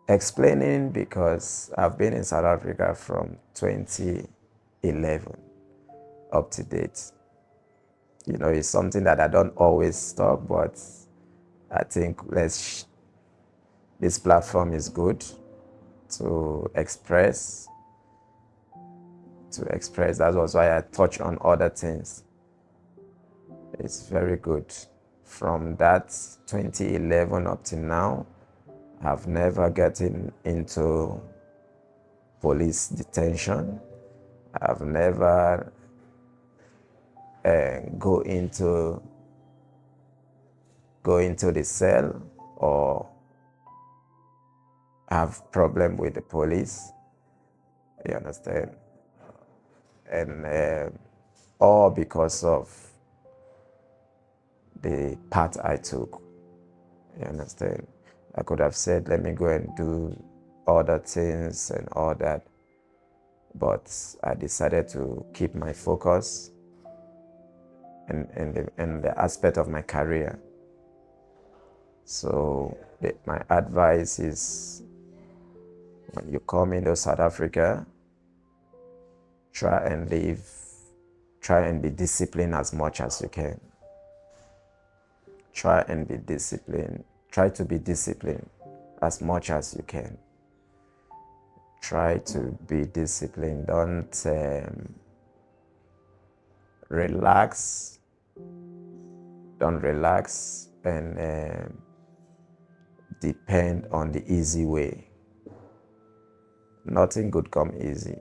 explaining because I've been in South Africa from 2011 up to date. It's something that I don't always talk, but I think this platform is good to express. That's also why I touch on other things. It's very good. From that 2011 up to now, I've never gotten into police detention. I've never go into the cell or have problem with the police. You understand? And all because of the path I took. You understand? I could have said, let me go and do other things and all that. But I decided to keep my focus in the aspect of my career. So my advice is, when you come into South Africa, try and be disciplined as much as you can. Try and be disciplined. Try to be disciplined as much as you can. Try to be disciplined. Don't relax. Don't relax and depend on the easy way. Nothing good come easy.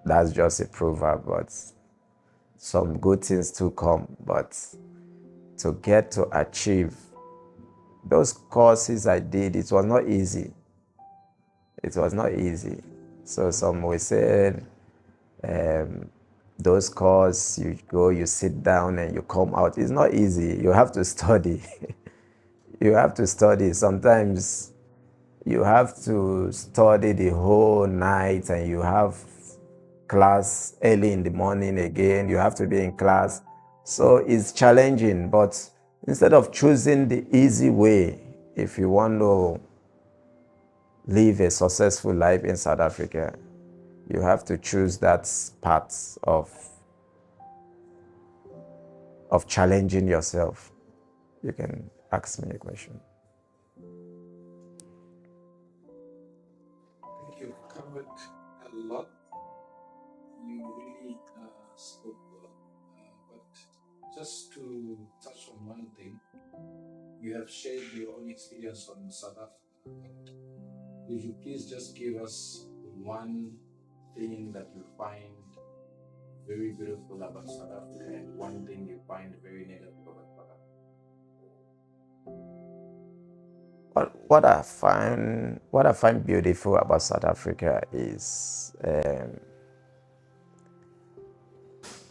That's just a proverb, but some good things too come. But to get to achieve those courses I did, it was not easy. It was not easy. So some will say, those courses, you go, you sit down and you come out. It's not easy. You have to study. You have to study. Sometimes you have to study the whole night and you have class early in the morning again. You have to be in class. So it's challenging, but instead of choosing the easy way, if you want to live a successful life in South Africa, you have to choose that path of challenging yourself. You can ask me a question. I think you've covered a lot. You really spoke well. But just to touch on one thing, you have shared your own experience on South Africa. Would you please just give us one thing that you find very beautiful about South Africa and one thing you find very negative about South Africa? What I find beautiful about South Africa is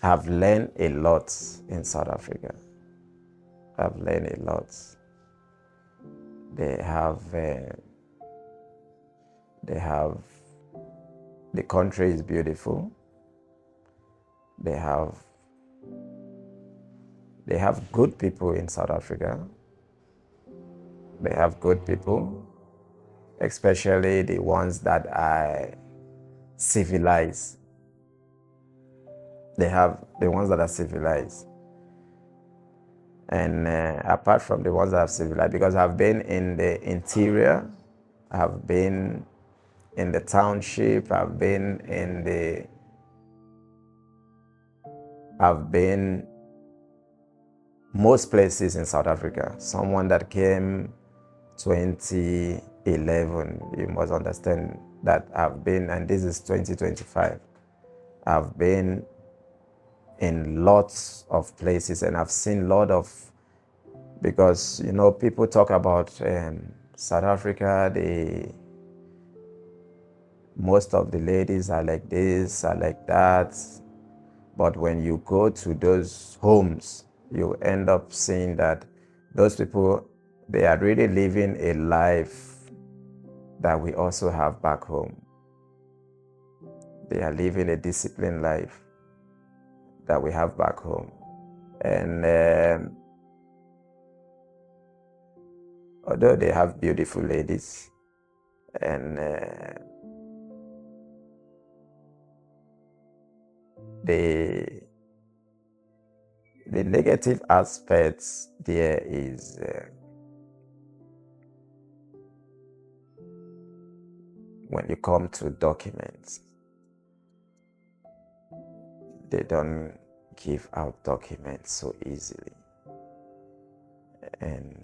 I've learned a lot in South Africa. I've learned a lot. They have the country is beautiful. They have good people in South Africa. They have good people, especially the ones that are civilized. They have the ones that are civilized. And apart from the ones that are civilized, because I've been in the interior, I've been in the township, I've been most places in South Africa. Someone that came 2011, you must understand that I've been, and this is 2025, I've been in lots of places and I've seen a lot of, because people talk about South Africa, most of the ladies are like this, are like that, but when you go to those homes, you end up seeing that those people, they are really living a life that we also have back home. They are living a disciplined life that we have back home. And although they have beautiful ladies, and The negative aspects there is when you come to documents, they don't give out documents so easily. And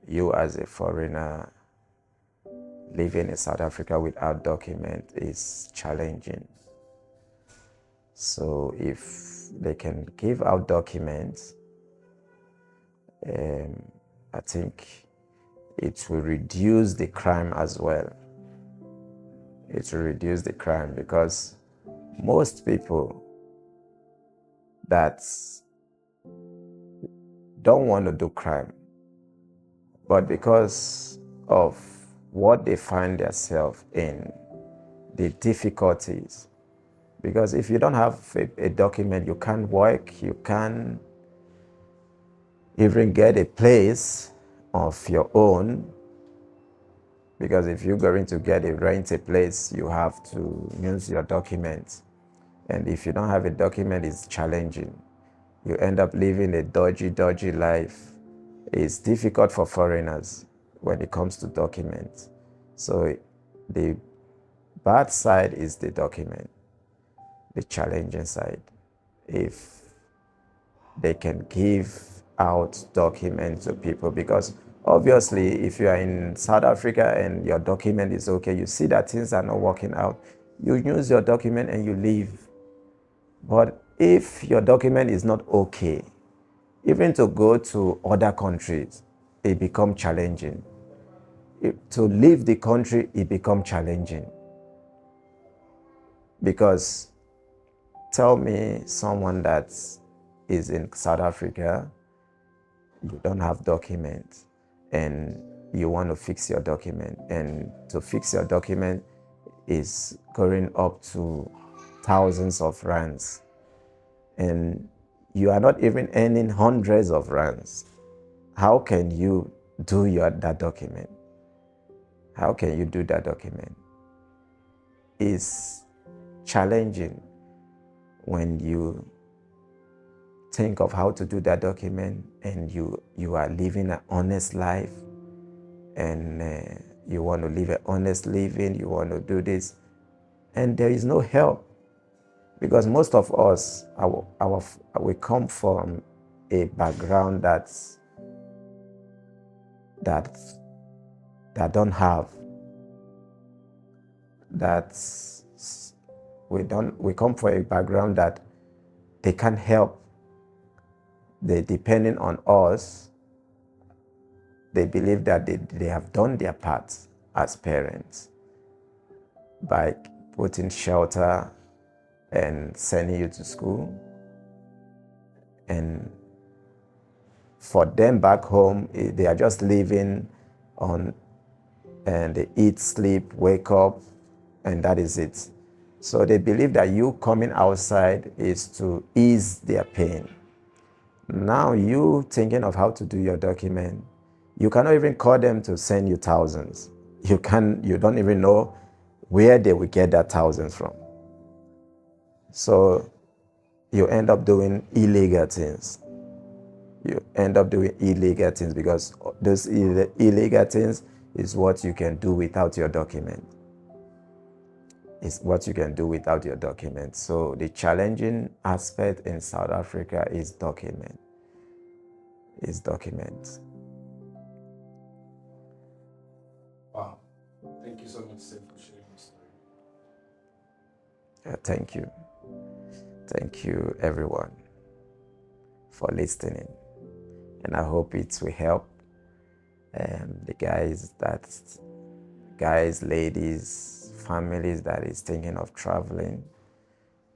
you as a foreigner living in South Africa without document is challenging. So if they can give out documents, I think it will reduce the crime as well. It will reduce the crime because most people that don't want to do crime, but because of what they find themselves in, the difficulties. Because if you don't have a document, you can't work, you can't even get a place of your own. Because if you're going to rent a place, you have to use your documents. And if you don't have a document, it's challenging. You end up living a dodgy life. It's difficult for foreigners when it comes to documents. So the bad side is the document, the challenging side. If they can give out documents to people, because obviously if you are in South Africa and your document is okay, you see that things are not working out, you use your document and you leave. But if your document is not okay, even to go to other countries, it becomes challenging. To leave the country, it becomes challenging. Because tell me someone that is in South Africa, you don't have documents, and you want to fix your document. And to fix your document is going up to thousands of rands. And you are not even earning hundreds of rands. How can you do that document? How can you do that document? It's challenging when you think of how to do that document and you are living an honest life, and you want to live an honest living, you want to do this, and there is no help. Because most of us, we come from a background that don't have that. We come from a background that they can't help. They're depending on us. They believe that they have done their part as parents by putting shelter and sending you to school. And for them back home, they are just living on, and they eat, sleep, wake up, and that is it. So they believe that you coming outside is to ease their pain. Now you thinking of how to do your document, you cannot even call them to send you thousands. You don't even know where they will get that thousands from. So you end up doing illegal things. Because those illegal things is what you can do without your document. So the challenging aspect in South Africa is document. Wow. Thank you so much, Sam, for sharing your story. Thank you. Thank you, everyone, for listening. And I hope it will help the guys, ladies, families that is thinking of traveling,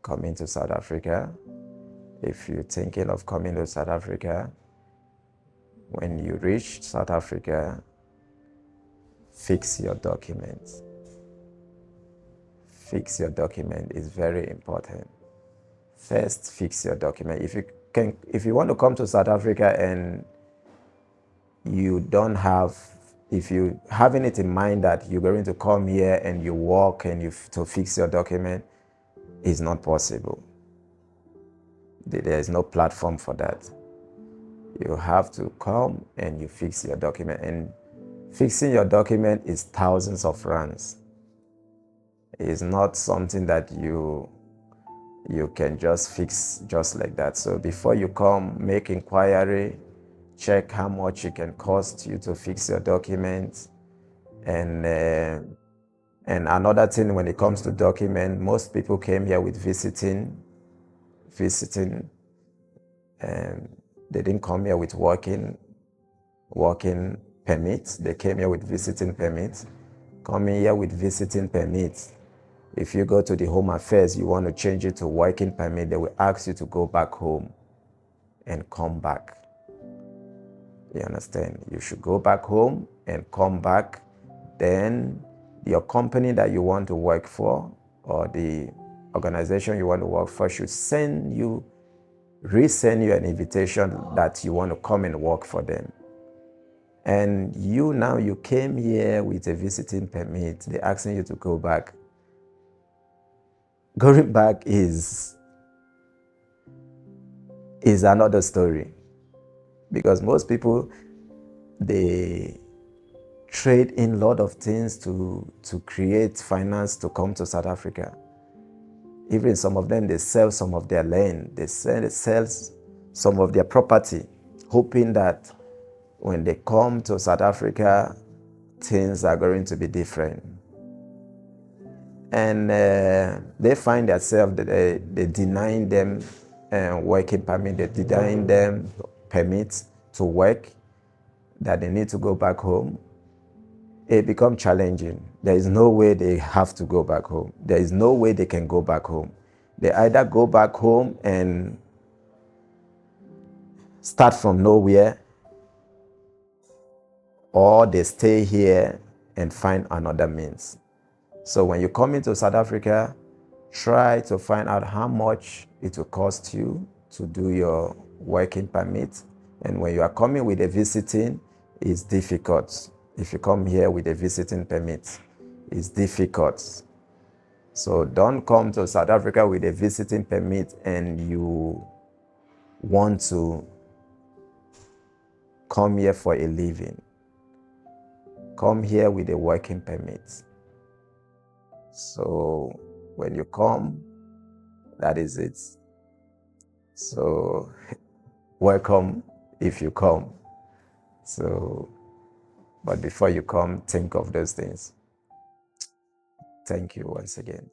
coming to South Africa. If you're thinking of coming to South Africa, when you reach South Africa, fix your documents. Fix your document is very important. First, fix your document. If you want to come to South Africa and if you having it in mind that you're going to come here and you work and to fix your document, is not possible. There is no platform for that. You have to come and you fix your document. And fixing your document is thousands of rands. It's not something that you can just fix just like that. So before you come, make inquiry, check how much it can cost you to fix your documents. And another thing, when it comes to document, most people came here with visiting. They didn't come here with working permits. They came here with visiting permits. Coming here with visiting permits, if you go to the Home Affairs, you want to change it to working permit, they will ask you to go back home and come back. You understand? You should go back home and come back. Then your company that you want to work for, or the organization you want to work for, should resend you an invitation that you want to come and work for them. And you came here with a visiting permit, they're asking you to go back. Going back is another story, because most people, they trade in a lot of things to create finance to come to South Africa. Even some of them, they sell some of their land, they sell some of their property, hoping that when they come to South Africa, things are going to be different. And they find themselves that they denying them working permit, they denying them permits to work, that they need to go back home. It becomes challenging. There is no way they have to go back home. There is no way they can go back home. They either go back home and start from nowhere, or they stay here and find another means. So when you come into South Africa, try to find out how much it will cost you to do your working permit. And when you are coming with a visiting, it's difficult. If you come here with a visiting permit, it's difficult. So don't come to South Africa with a visiting permit and you want to come here for a living. Come here with a working permit. So when you come, that is it. So welcome if you come. So, but before you come, think of those things. Thank you once again.